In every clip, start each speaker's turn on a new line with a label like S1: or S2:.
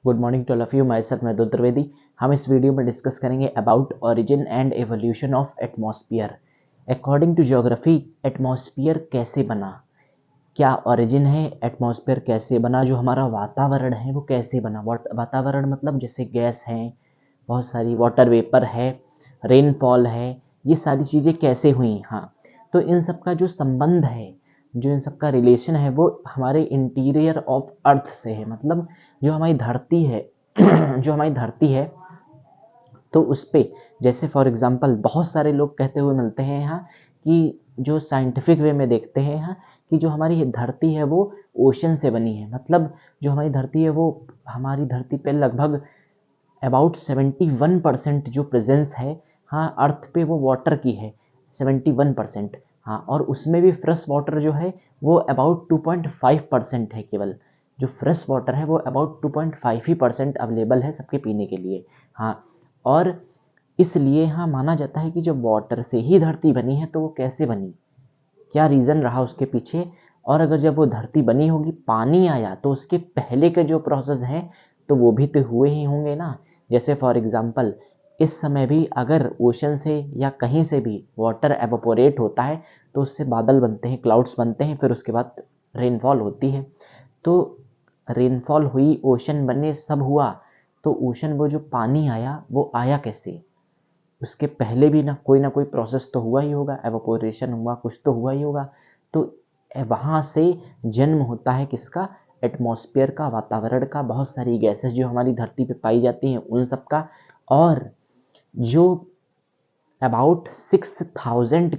S1: Good morning to all of you. Myself मैं द्विवेदी। हम इस वीडियो में डिस्कस करेंगे about origin and evolution of atmosphere. According to geography atmosphere कैसे बना, क्या ओरिजिन है, एटमॉस्फेयर कैसे बना, जो हमारा वातावरण है वो कैसे बना। वातावरण मतलब जैसे गैस है, बहुत सारी वाटर वेपर है, रेनफॉल है, ये सारी चीज़ें कैसे हुई। हाँ, तो इन सब का जो संबंध है, जो इन सब का रिलेशन है वो हमारे इंटीरियर ऑफ अर्थ से है। मतलब जो हमारी धरती है जो हमारी धरती है तो उस पर जैसे फॉर एग्जांपल बहुत सारे लोग कहते हुए मिलते हैं यहाँ कि जो साइंटिफिक वे में देखते हैं यहाँ कि जो हमारी धरती है वो ओशन से बनी है। मतलब जो हमारी धरती है वो हमारी धरती पे लगभग अबाउट 71% जो प्रेजेंस है हाँ अर्थ पे वो वाटर की है 71%। हाँ, और उसमें भी फ्रेश वाटर जो है वो अबाउट 2.5% है। केवल जो फ्रेश वाटर है वो अबाउट 2.5 ही % अवेलेबल है सबके पीने के लिए। हाँ, और इसलिए हाँ माना जाता है कि जब वाटर से ही धरती बनी है तो वो कैसे बनी, क्या रीज़न रहा उसके पीछे। और अगर जब वो धरती बनी होगी, पानी आया, तो उसके पहले के जो प्रोसेस हैं तो वो भी तो हुए ही होंगे ना। जैसे फॉर एग्जांपल इस समय भी अगर ओशन से या कहीं से भी वाटर एवोपोरेट होता है तो उससे बादल बनते हैं, क्लाउड्स बनते हैं, फिर उसके बाद रेनफॉल होती है। तो रेनफॉल हुई, ओशन बने, सब हुआ, तो ओशन वो जो पानी आया वो आया कैसे, उसके पहले भी ना कोई प्रोसेस तो हुआ ही होगा, एवापोरेशन हुआ, कुछ तो हुआ ही होगा। तो वहाँ से जन्म होता है किसका, एटमॉस्फेयर का, वातावरण का, बहुत सारी गैसेस जो हमारी धरती पे पाई जाती हैं उन सब का। और जो अबाउट 6,000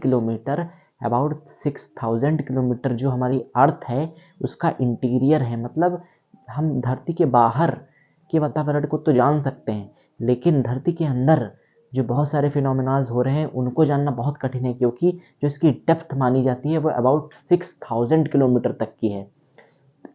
S1: किलोमीटर जो हमारी अर्थ है उसका इंटीरियर है। मतलब हम धरती के बाहर के वातावरण को तो जान सकते हैं, लेकिन धरती के अंदर जो बहुत सारे फिनोमेनाज हो रहे हैं उनको जानना बहुत कठिन है, क्योंकि जो इसकी डेप्थ मानी जाती है वो अबाउट 6,000 किलोमीटर तक की है।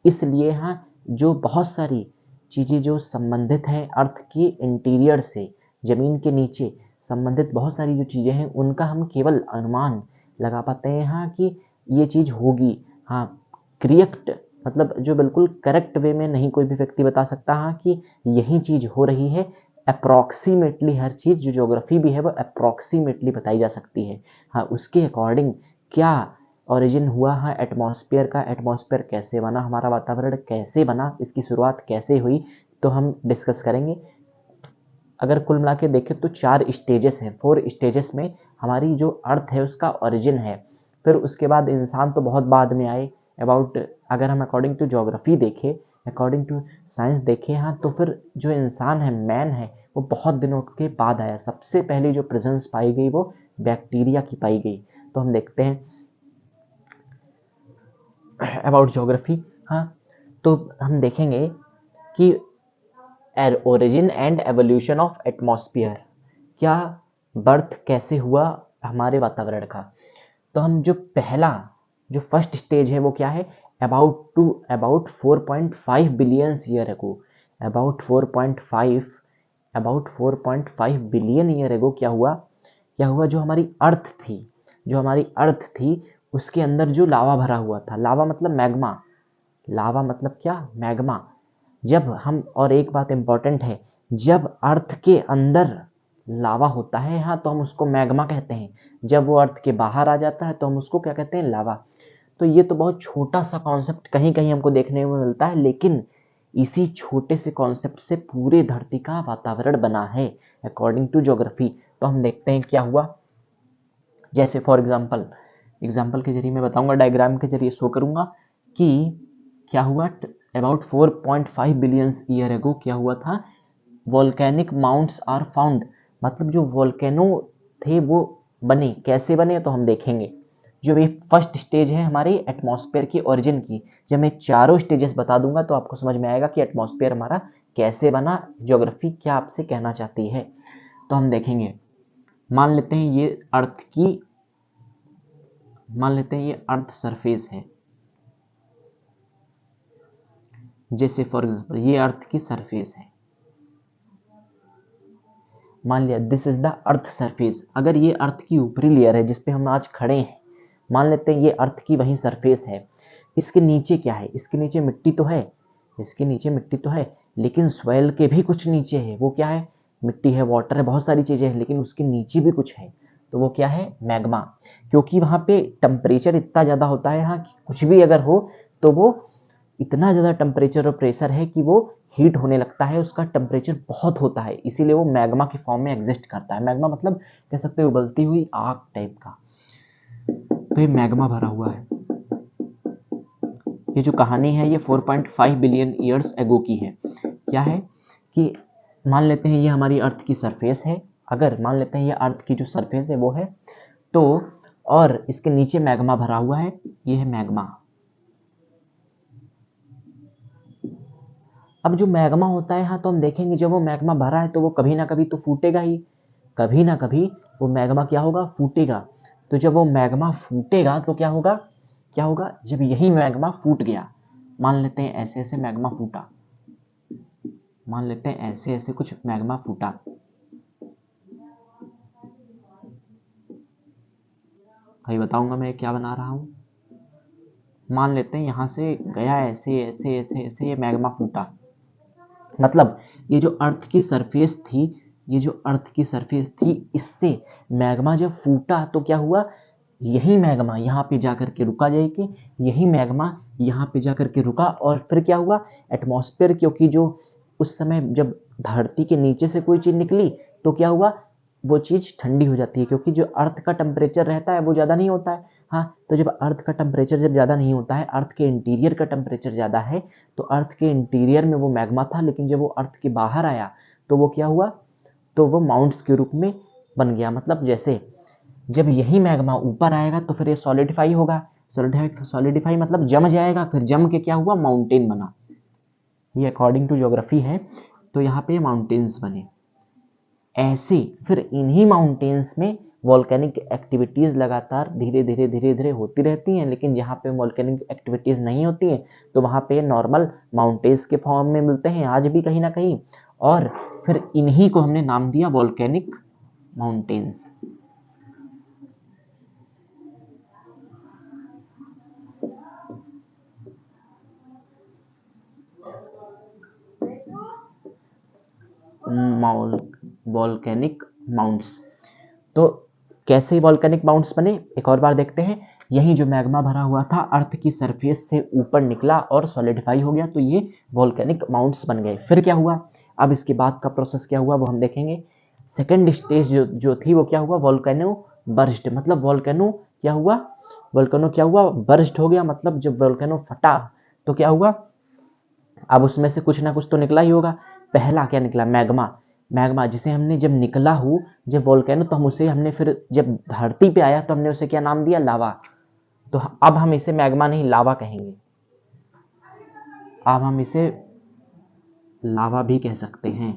S1: इसलिए हाँ, जो बहुत सारी चीज़ें जो संबंधित हैं अर्थ के इंटीरियर से, ज़मीन के नीचे संबंधित बहुत सारी जो चीज़ें हैं उनका हम केवल अनुमान लगा पाते हैं हाँ कि ये चीज़ होगी। हाँ, करेक्ट मतलब जो बिल्कुल करेक्ट वे में नहीं कोई भी व्यक्ति बता सकता हाँ कि यही चीज़ हो रही है। अप्रॉक्सीमेटली हर चीज़ जो ज्योग्राफी भी है वो अप्रॉक्सीमेटली बताई जा सकती है। हाँ, उसके अकॉर्डिंग क्या ओरिजिन हुआ हाँ एटमॉस्फेयर का, एटमॉस्फेयर कैसे बना, हमारा वातावरण कैसे बना, इसकी शुरुआत कैसे हुई, तो हम डिस्कस करेंगे। अगर कुल मिला के देखें तो 4 स्टेजेस हैं, 4 स्टेजेस में हमारी जो अर्थ है उसका ओरिजिन है। फिर उसके बाद इंसान तो बहुत बाद में आए। अबाउट अगर हम अकॉर्डिंग टू ज्योग्राफी देखें, अकॉर्डिंग टू साइंस देखें हाँ, तो फिर जो इंसान है, मैन है, वो बहुत दिनों के बाद आया। सबसे पहले जो प्रेजेंस पाई गई वो बैक्टीरिया की पाई गई। तो हम देखते हैं अबाउट ज्योग्राफी। हाँ, तो हम देखेंगे कि origin and evolution of atmosphere, क्या बर्थ कैसे हुआ हमारे वातावरण का। तो हम जो फर्स्ट स्टेज है वो क्या है, about 4.5 billion year ago, about 4.5 billion year ago क्या हुआ, जो हमारी अर्थ थी उसके अंदर जो लावा भरा हुआ था। लावा मतलब मैग्मा, लावा मतलब क्या, मैग्मा। जब हम, और एक बात इंपॉर्टेंट है, जब अर्थ के अंदर लावा होता है हाँ तो हम उसको मैग्मा कहते हैं। जब वो अर्थ के बाहर आ जाता है तो हम उसको क्या कहते हैं, लावा। तो ये तो बहुत छोटा सा कॉन्सेप्ट कहीं कहीं हमको देखने में मिलता है, लेकिन इसी छोटे से कॉन्सेप्ट से पूरे धरती का वातावरण बना है अकॉर्डिंग टू ज्योग्राफी। तो हम देखते हैं क्या हुआ। जैसे फॉर एग्जाम्पल के जरिए मैं बताऊंगा, डायग्राम के जरिए शो करूंगा कि क्या हुआ। अबाउट 4.5 बिलियन ईयर एगो क्या हुआ था, वोल्केनिक माउंट्स आर फाउंड। मतलब जो वोल्केनो थे वो बने, कैसे बने तो हम देखेंगे। जो ये फर्स्ट स्टेज है हमारी एटमॉस्फेयर की ओरिजिन की, जब मैं चारों स्टेजेस बता दूंगा तो आपको समझ में आएगा कि एटमॉस्फेयर हमारा कैसे बना, ज्योग्राफी क्या आपसे कहना चाहती है। तो हम देखेंगे, मान लेते हैं ये अर्थ सरफेस है। जैसे फॉर एग्जाम्पल ये अर्थ की सरफेस है, मान लिया this is the earth surface. अगर ये अर्थ की ऊपरी लेयर है जिस पे हम आज खड़े हैं, मान लेते हैं ये अर्थ की वही सरफेस है। इसके नीचे क्या है, इसके नीचे मिट्टी तो है, इसके नीचे मिट्टी तो है, लेकिन सॉइल के भी कुछ नीचे है। वो क्या है? मिट्टी है, वाटर है, बहुत सारी चीजें हैं, लेकिन उसके नीचे भी कुछ है। तो वो क्या है? मैग्मा। क्योंकि वहां पे टेम्परेचर इतना ज्यादा होता है, हाँ, कुछ भी अगर हो तो वो इतना ज्यादा टेम्परेचर और प्रेशर है कि वो हीट होने लगता है, उसका टेम्परेचर बहुत होता है, इसीलिए वो मैग्मा के फॉर्म में एग्जिस्ट करता है। मैग्मा मतलब कह सकते हो उबलती हुई आग टाइप का। तो ये मैग्मा भरा हुआ है। ये जो कहानी है ये 4.5 बिलियन ईयर्स एगो की है। क्या है कि मान लेते हैं ये हमारी अर्थ की सरफेस है, अगर मान लेते हैं ये अर्थ की जो सरफेस है वो है, तो और इसके नीचे मैग्मा भरा हुआ है, ये है मैग्मा। अब जो मैग्मा होता है, हाँ, तो हम देखेंगे जब वो मैग्मा भरा है तो वो कभी ना कभी तो फूटेगा ही, कभी ना कभी वो मैग्मा क्या होगा? फूटेगा। तो जब वो मैग्मा फूटेगा तो क्या होगा? क्या होगा? जब यही मैग्मा फूट गया, मान लेते हैं ऐसे ऐसे मैग्मा फूटा, मान लेते हैं ऐसे ऐसे कुछ मैग्मा फूटा, भाई बताऊंगा मैं क्या बना रहा हूं। मान लेते हैं यहां से गया ऐसे ऐसे ऐसे ऐसे ये मैग्मा फूटा, मतलब ये जो अर्थ की सरफेस थी, ये जो अर्थ की सरफेस थी, इससे मैग्मा जब फूटा तो क्या हुआ? यही मैग्मा यहाँ पे जाकर के रुका, जाएगी यही मैग्मा यहाँ पे जाकर के रुका, और फिर क्या हुआ? एटमॉस्फेयर, क्योंकि जो उस समय जब धरती के नीचे से कोई चीज निकली तो क्या हुआ? वो चीज ठंडी हो जाती है, क्योंकि जो अर्थ का टेम्परेचर रहता है वो ज्यादा नहीं होता है। हाँ, तो जब अर्थ का टेम्परेचर जब ज्यादा नहीं होता है, अर्थ के इंटीरियर का टेम्परेचर ज्यादा है, तो अर्थ के इंटीरियर में वो मैग्मा था, लेकिन जब वो अर्थ के बाहर आया तो वो क्या हुआ? तो वो माउंट्स के रूप में बन गया। मतलब जैसे जब यही मैग्मा ऊपर आएगा तो फिर ये सॉलिडिफाई होगा, सॉलिडिफाई मतलब जम जाएगा, फिर जम के क्या हुआ? माउंटेन बना। ये अकॉर्डिंग टू ज्योग्राफी है, तो यहाँ पे माउंटेन्स बने। ऐसे फिर इन्हीं माउंटेन्स में वॉल्केनिक एक्टिविटीज लगातार धीरे धीरे धीरे धीरे होती रहती हैं, लेकिन जहाँ पे वॉल्केनिक एक्टिविटीज नहीं होती हैं तो वहाँ पे नॉर्मल माउंटेन्स के फॉर्म में मिलते हैं आज भी कहीं ना कहीं, और फिर इन्हीं को हमने नाम दिया वॉल्केनिक माउंटेन्स। Volcanic mounts. तो कैसे वॉल्केनिक माउंट्स बने, एक और बार देखते हैं। यही जो मैग्मा भरा हुआ था अर्थ की सरफेस से ऊपर निकला और सॉलिडिफाई हो गया, तो ये वॉल्केनिक माउंट्स बन गए। फिर क्या हुआ? अब इसके बाद का प्रोसेस क्या हुआ वो हम देखेंगे। सेकेंड स्टेज जो थी वो क्या हुआ? Volcano burst. मतलब वॉल्केनो क्या हुआ? वॉल्केनो क्या हुआ? बर्स्ट हो गया। मतलब जब वॉल्केनो फटा तो क्या हुआ? अब उसमें से कुछ ना कुछ तो निकला ही होगा। पहला क्या निकला? मैग्मा। मैग्मा जिसे हमने जब निकला हो, जब वॉल्केनो, तो हम उसे हमने फिर जब धरती पे आया तो हमने उसे क्या नाम दिया? लावा। तो अब हम इसे मैग्मा नहीं लावा कहेंगे, अब हम इसे लावा भी कह सकते हैं।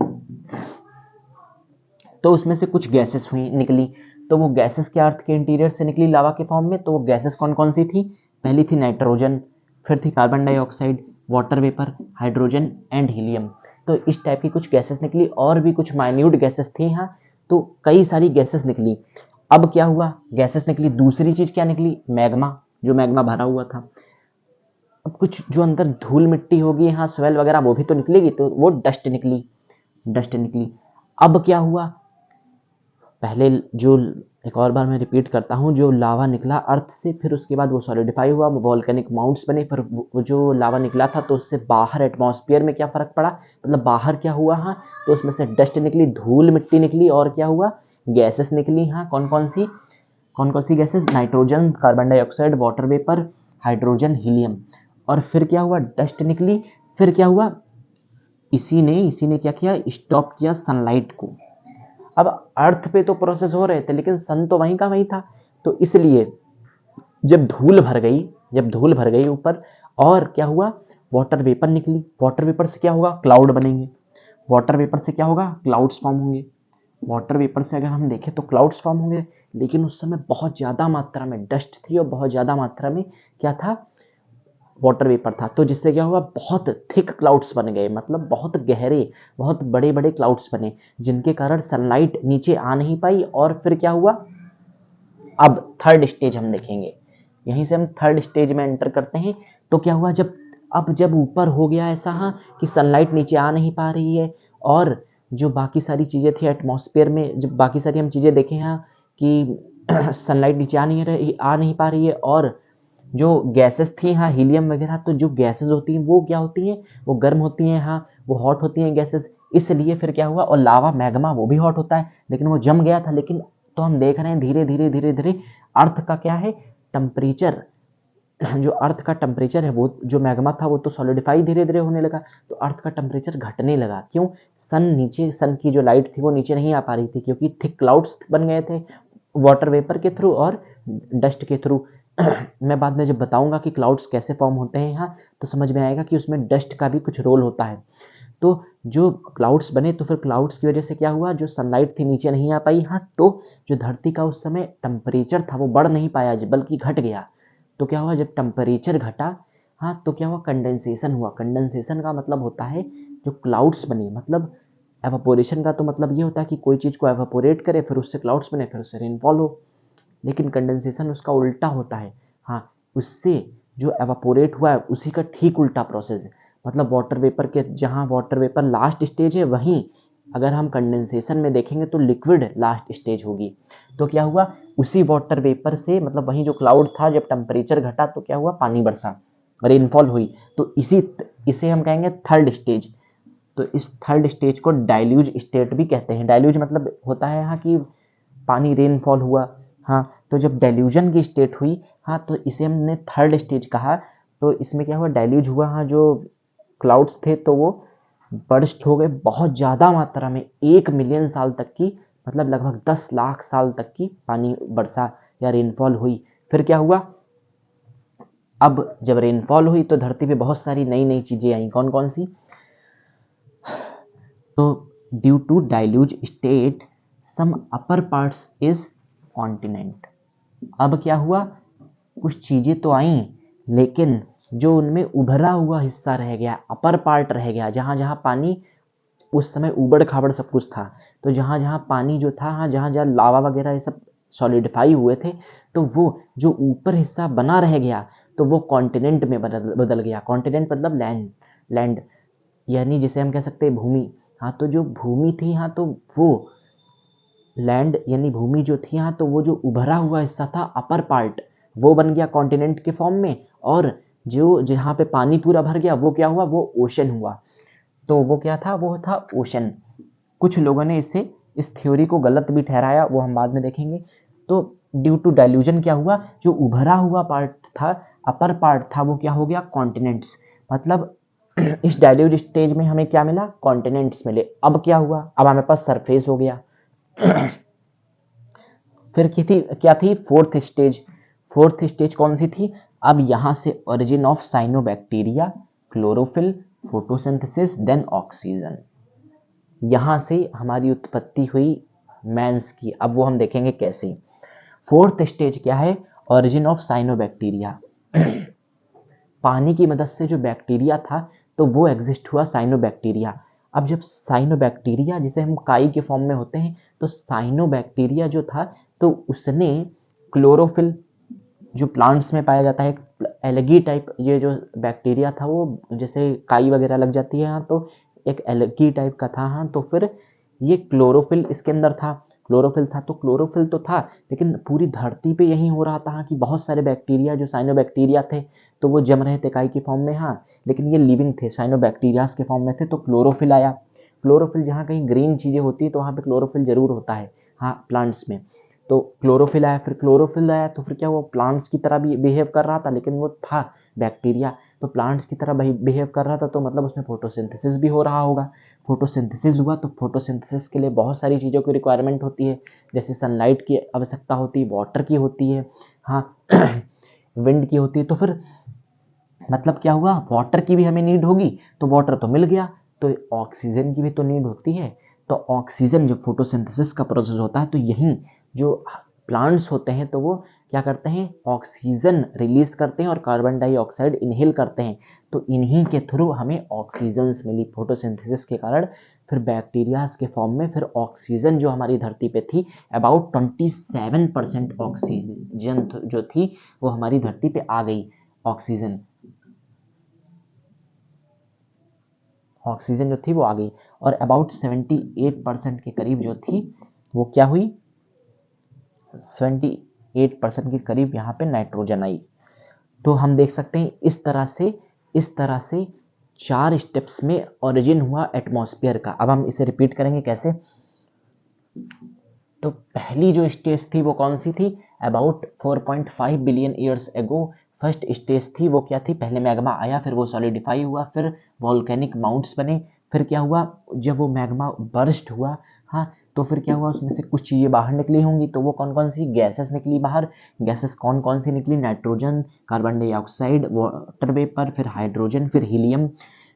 S1: तो उसमें से कुछ गैसेस हुई निकली, तो वो गैसेस के अर्थ के इंटीरियर से निकली लावा के फॉर्म में। तो वो गैसेस कौन कौन सी थी? पहली थी नाइट्रोजन, फिर थी carbon dioxide, water vapour, hydrogen and helium. तो इस टाइप की कुछ गैसेस निकली, और भी कुछ माइन्यूट गैसेस थी। हाँ, तो कई सारी गैसेस निकली। अब क्या हुआ? गैसेस निकली, दूसरी चीज क्या निकली? मैग्मा, जो मैग्मा भरा हुआ था। अब कुछ जो अंदर धूल मिट्टी होगी, हाँ, स्वेल वगैरह, वो भी तो निकलेगी, तो वो डस्ट निकली, डस्ट निकली। अब क्या हुआ? पहले जो, एक और बार मैं रिपीट करता हूँ, जो लावा निकला अर्थ से, फिर उसके बाद वो सॉलिडिफाई हुआ, वॉल्केनिक माउंट्स बने, फिर वो जो लावा निकला था तो उससे बाहर एटमॉस्फेयर में क्या फर्क पड़ा? मतलब बाहर क्या हुआ? हाँ, तो उसमें से डस्ट निकली, धूल मिट्टी निकली, और क्या हुआ? गैसेस निकली। हाँ, कौन कौन सी gases? Nitrogen, carbon dioxide, water vapour, hydrogen, helium. और फिर क्या हुआ? डस्ट निकली। फिर क्या हुआ? इसी ने क्या किया? स्टॉप किया सनलाइट को। अब अर्थ पे तो प्रोसेस हो रहे थे, लेकिन सन तो वहीं का वहीं था, तो इसलिए जब धूल भर गई, ऊपर, और क्या हुआ? वाटर वेपर निकली। वाटर वेपर से क्या होगा? क्लाउड बनेंगे। वाटर वेपर से क्या होगा? क्लाउड्स फॉर्म होंगे। वाटर वेपर से अगर हम देखें तो क्लाउड्स फॉर्म होंगे, लेकिन उस समय बहुत ज़्यादा मात्रा में डस्ट थी और बहुत ज़्यादा मात्रा में क्या था? वाटर वेपर था। तो जिससे क्या हुआ? बहुत थिक क्लाउड्स बन गए, मतलब बहुत गहरे, बहुत बड़े बड़े क्लाउड्स बने, जिनके कारण सनलाइट नीचे आ नहीं पाई। और फिर क्या हुआ? अब थर्ड स्टेज हम देखेंगे, यहीं से हम थर्ड स्टेज में एंटर करते हैं। तो क्या हुआ? जब अब जब ऊपर हो गया ऐसा हाँ कि सनलाइट नीचे आ नहीं पा रही है, और जो बाकी सारी चीज़ें थी एटमॉस्फेयर में, जब बाकी सारी हम चीज़ें देखें हाँ कि सनलाइट नीचे आ नहीं पा रही है, और जो गैसेस थी हाँ हीलियम वगैरह, तो जो गैसेस होती हैं वो क्या होती हैं, वो गर्म होती हैं हाँ, वो हॉट होती हैं गैसेस, इसलिए फिर क्या हुआ, और लावा मैग्मा वो भी हॉट होता है, लेकिन वो जम गया था। लेकिन तो हम देख रहे हैं धीरे धीरे धीरे धीरे अर्थ का क्या है टेम्परेचर, जो अर्थ का टेम्परेचर है, वो जो मैग्मा था वो तो सॉलिडिफाई धीरे धीरे होने लगा, तो अर्थ का टेम्परेचर घटने लगा। क्यों? सन की जो लाइट थी वो नीचे नहीं आ पा रही थी, क्योंकि थिक क्लाउड्स बन गए थे वाटर वेपर के थ्रू और डस्ट के थ्रू। मैं बाद में जब बताऊंगा कि क्लाउड्स कैसे फॉर्म होते हैं यहाँ, तो समझ में आएगा कि उसमें डस्ट का भी कुछ रोल होता है। तो जो क्लाउड्स बने, तो फिर क्लाउड्स की वजह से क्या हुआ, जो सनलाइट थी नीचे नहीं आ पाई हाँ, तो जो धरती का उस समय टेम्परेचर था वो बढ़ नहीं पाया बल्कि घट गया। तो क्या हुआ, जब टेम्परेचर घटा हाँ, तो क्या हुआ, कंडेंसेशन हुआ। कंडेंसेशन का मतलब होता है जो क्लाउड्स बनी, मतलब एवापोरेशन का तो मतलब ये होता है कि कोई चीज़ को एवापोरेट करे, फिर उससे क्लाउड्स बने, फिर उससे रेनफॉल हो। लेकिन कंडेंसेशन उसका उल्टा होता है हाँ, उससे जो एवापोरेट हुआ है उसी का ठीक उल्टा प्रोसेस है। मतलब वाटर वेपर के, जहाँ वाटर वेपर लास्ट स्टेज है, वहीं अगर हम कंडेंसेशन में देखेंगे तो लिक्विड लास्ट स्टेज होगी। तो क्या हुआ, उसी वाटर वेपर से, मतलब वहीं जो क्लाउड था, जब टेम्परेचर घटा तो क्या हुआ, पानी बरसा, रेनफॉल हुई। तो इसे हम कहेंगे थर्ड स्टेज। तो इस थर्ड स्टेज को डाइल्यूज स्टेट भी कहते हैं। डाइल्यूज मतलब होता है यहाँ कि पानी रेनफॉल हुआ हाँ, तो जब डेल्यूजन की स्टेट हुई हाँ, तो इसे हमने थर्ड स्टेज कहा। तो इसमें क्या हुआ, डेल्यूज हुआ हाँ, जो क्लाउड्स थे तो वो बर्स्ट हो गए बहुत ज़्यादा मात्रा में, 1 मिलियन साल तक की, मतलब लगभग 10 लाख साल तक की पानी बरसा या रेनफॉल हुई। फिर क्या हुआ, अब जब रेनफॉल हुई तो धरती पे बहुत सारी नई नई चीज़ें आई। कौन कौन सी? तो due to dilutes state some upper parts is continent. अब क्या हुआ, कुछ चीज़ें तो आई, लेकिन जो उनमें उभरा हुआ हिस्सा रह गया, अपर पार्ट रह गया, जहाँ जहाँ पानी उस समय उबड़ खाबड़ सब कुछ था, तो जहाँ जहाँ पानी जो था हाँ, जहाँ जहाँ लावा वगैरह ये सब सॉलिडिफाई हुए थे, तो वो जो ऊपर हिस्सा बना रह गया, तो वो कॉन्टिनेंट में बदल गया। कॉन्टिनेंट मतलब लैंड, लैंड यानी जिसे हम कह सकते हैं भूमि हाँ, तो जो भूमि थी हाँ, तो वो लैंड यानी भूमि जो थी हाँ, तो वो जो उभरा हुआ हिस्सा था अपर पार्ट, वो बन गया कॉन्टिनेंट के फॉर्म में, और जो जहाँ पे पानी पूरा भर गया वो क्या हुआ, वो ओशन हुआ। तो वो क्या था, वो था ओशन। कुछ लोगों ने इस थ्योरी को गलत भी ठहराया, वो हम बाद में देखेंगे। तो ड्यू टू डाइल्यूजन क्या हुआ, जो उभरा हुआ पार्ट था, अपर पार्ट था, वो क्या हो गया, कॉन्टिनेंट्स। मतलब इस डाइल्यूज स्टेज में हमें क्या मिला, कॉन्टिनेंट्स मिले। अब क्या हुआ, अब हमें पास सरफेस हो गया। फिर क्या थी फोर्थ स्टेज। फोर्थ स्टेज कौन सी थी, अब यहां से origin of cyanobacteria, chlorophyll, photosynthesis, then oxygen, यहां से हमारी उत्पत्ति हुई मैंस की। अब वो हम देखेंगे कैसे। फोर्थ स्टेज क्या है, ओरिजिन ऑफ साइनोबैक्टीरिया। पानी की मदद से जो बैक्टीरिया था तो वो एग्जिस्ट हुआ, साइनोबैक्टीरिया। अब जब साइनोबैक्टीरिया, जिसे हम काई के फॉर्म में होते हैं, तो साइनोबैक्टीरिया जो था तो उसने क्लोरोफिल, जो प्लांट्स में पाया जाता है, एलगी टाइप, ये जो बैक्टीरिया था वो जैसे काई वगैरह लग जाती है हाँ, तो एक एलगी टाइप का था हाँ, तो फिर ये क्लोरोफिल इसके अंदर था। क्लोरोफिल था तो क्लोरोफिल तो था, लेकिन पूरी धरती पे यही हो रहा था हाँ, कि बहुत सारे बैक्टीरिया जो साइनोबैक्टीरिया थे तो वो जम रहे थे काई की फॉर्म में हाँ, लेकिन ये लिविंग थे, साइनोबैक्टीरियाज के फॉर्म में थे। तो क्लोरोफिल आया। क्लोरोफिल जहाँ कहीं ग्रीन चीज़ें होती है तो वहाँ पे क्लोरोफिल जरूर होता है हाँ, प्लांट्स में। तो क्लोरोफिल आया, फिर क्लोरोफिल आया तो फिर क्या, वो प्लांट्स की तरह भी बिहेव कर रहा था, लेकिन वो था बैक्टीरिया, तो प्लांट्स की तरह बिहेव कर रहा था, तो मतलब उसमें फोटोसिंथेसिस भी हो रहा होगा। फोटोसिंथेसिस हुआ तो फोटोसिंथेसिस के लिए बहुत सारी चीज़ों की रिक्वायरमेंट होती है, जैसे सनलाइट की आवश्यकता होती है, वाटर की होती है हाँ, विंड की होती है। तो फिर मतलब क्या हुआ, वाटर की भी हमें नीड होगी, तो वाटर तो मिल गया, तो ऑक्सीजन की भी तो नीड होती है। तो ऑक्सीजन, जब फोटोसिंथेसिस का प्रोसेस होता है तो यहीं जो प्लांट्स होते हैं तो वो क्या करते हैं, ऑक्सीजन रिलीज करते हैं और कार्बन डाइऑक्साइड इनहेल करते हैं। तो इन्हीं के थ्रू हमें ऑक्सीजन मिली फोटोसिंथेसिस के कारण। फिर बैक्टीरियाज के फॉर्म में फिर ऑक्सीजन जो हमारी धरती पे थी, अबाउट 27% ऑक्सीजन जो थी वो हमारी धरती पे आ गई, ऑक्सीजन। ऑक्सीजन जो थी वो आ गई, और अबाउट 78% के करीब जो थी वो क्या हुई, 78% के करीब यहाँ पे नाइट्रोजन आई। तो हम देख सकते हैं इस तरह से 4 स्टेप्स में ओरिजिन हुआ एटमॉस्फेयर का। अब हम इसे रिपीट करेंगे कैसे। तो पहली जो स्टेज थी वो कौन सी थी, about 4.5 billion years ago first stage थी, वो क्या थी, पहले मैग्मा आया, फिर वो सॉलिडिफाई हुआ, फिर वॉल्केनिक माउंट्स बने, फिर क्या हुआ, जब वो मैग्मा बर्स्ट हुआ, हाँ, तो फिर क्या हुआ, उसमें से कुछ चीज़ें बाहर निकली होंगी, तो वो कौन कौन सी गैसेस निकली बाहर, गैसेस कौन कौन सी निकली, nitrogen, carbon dioxide, water vapour, फिर हाइड्रोजन, फिर हीलियम,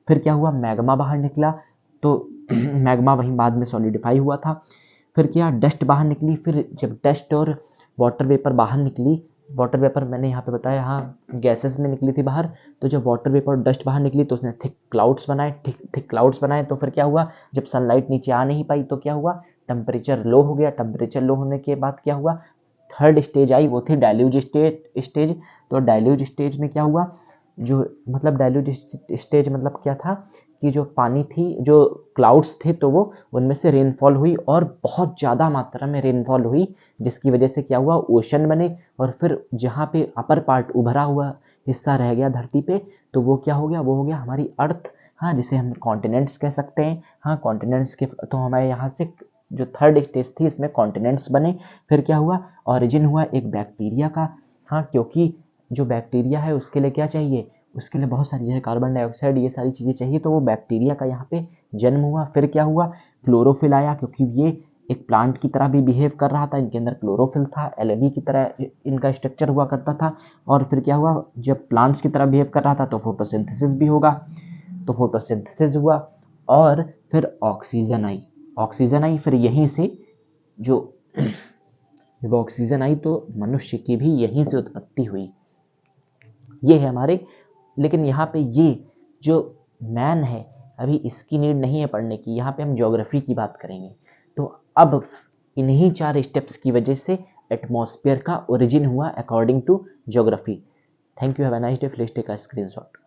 S1: फिर क्या हुआ, मैग्मा बाहर निकला, तो मैग्मा वहीं बाद में सॉलिडिफाई हुआ था, फिर क्या, डस्ट बाहर निकली, फिर जब डस्ट और वाटर वेपर बाहर निकली, वाटर वेपर मैंने यहाँ पे बताया, हाँ, गैसेस में निकली थी बाहर, तो जब वाटर वेपर और डस्ट बाहर निकली तो उसने थिक क्लाउड्स बनाए, तो फिर क्या हुआ, जब सनलाइट नीचे आ नहीं पाई तो क्या हुआ, टेम्परेचर लो हो गया, टेम्परेचर लो होने के बाद क्या हुआ, थर्ड स्टेज आई, वो थी डाइल्यूज स्टेज। तो डाइल्यूज स्टेज में क्या हुआ, जो मतलब डाइल्यूज स्टेज मतलब क्या था कि जो पानी थी, जो क्लाउड्स थे, तो वो उनमें से रेनफॉल हुई और बहुत ज़्यादा मात्रा में रेनफॉल हुई, जिसकी वजह से क्या हुआ, ओशन बने, और फिर जहाँ पे अपर पार्ट उभरा हुआ हिस्सा रह गया धरती पे, तो वो क्या हो गया, वो हो गया हमारी अर्थ, हाँ, जिसे हम कॉन्टिनेंट्स कह सकते हैं, हाँ, कॉन्टिनेंट्स के, तो हमारे यहाँ से जो थर्ड स्टेज थी इसमें कॉन्टिनेंट्स बने, फिर क्या हुआ, ऑरिजिन हुआ एक बैक्टीरिया का, हाँ, क्योंकि जो बैक्टीरिया है उसके लिए क्या चाहिए, उसके लिए बहुत सारी, जैसे कार्बन डाइऑक्साइड, ये सारी चीज़ें चाहिए, तो वो बैक्टीरिया का यहाँ पे जन्म हुआ, फिर क्या हुआ, क्लोरोफिल आया, क्योंकि ये एक प्लांट की तरह भी बिहेव कर रहा था, इनके अंदर क्लोरोफिल था, एलगी की तरह इनका स्ट्रक्चर हुआ करता था, और फिर क्या हुआ, जब प्लांट्स की तरह बिहेव कर रहा था तो फोटोसिंथेसिस भी होगा, तो फोटोसिंथेसिस हुआ, और फिर ऑक्सीजन आई, फिर यहीं से जो जब ऑक्सीजन आई तो मनुष्य की भी यहीं से उत्पत्ति हुई। ये है हमारे, लेकिन यहाँ पे ये जो मैन है अभी इसकी नीड नहीं है पढ़ने की, यहाँ पे हम ज्योग्राफी की बात करेंगे। तो अब इन्हीं 4 स्टेप्स की वजह से एटमॉस्फेयर का ओरिजिन हुआ according to geography. Thank you, have a nice day, please take a screenshot.